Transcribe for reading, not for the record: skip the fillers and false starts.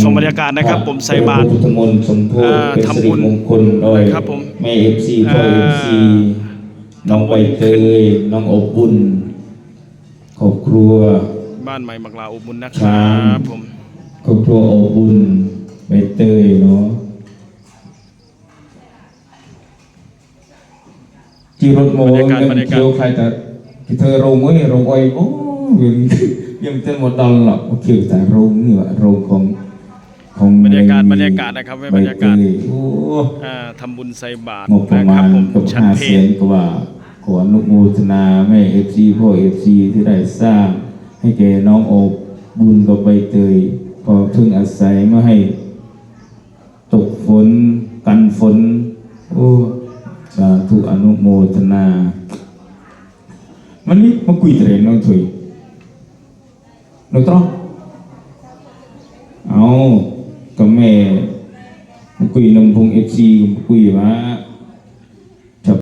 มบรรยากาศนะครับผมใส่บาตร พุทธมนต์สมโภชเป็นสิริมงคลโดย ครับผม แม่FC พ่อ FC น้องใบเตยน้องอบอุ่นครอบครัว บ้านใหม่บักลาอบอุ่นนะครับ ผม ครอบครัวอบอุ่นใบเตยเนาะจีรถโมยังเที่ยวใครแต่เธอโรงอ้อยโอ้ยังเต้นหมดดอลหรอกเกี่ยวแต่โรงนี่วะโรงของบรรยากาศนะครับบรรยากาศทำบุญใส่บาตรง บประ นะค มา รับ ณ ผม กับ ชัดเพ 500,000 น กว่าขออนุโมทนาแม่ FC พ่อ FC ที่ได้สร้างให้แก่น้องอบบุญกับใบเตยพอพึ่งอาศัยไม่ให้ตกฝนกันฝนโอ้สาธุอนุโมทนามันนี่มาคุยเทรนน้องถุยน้องตรองเอากับแม่มาคุยนำพง FC มาคุยว่า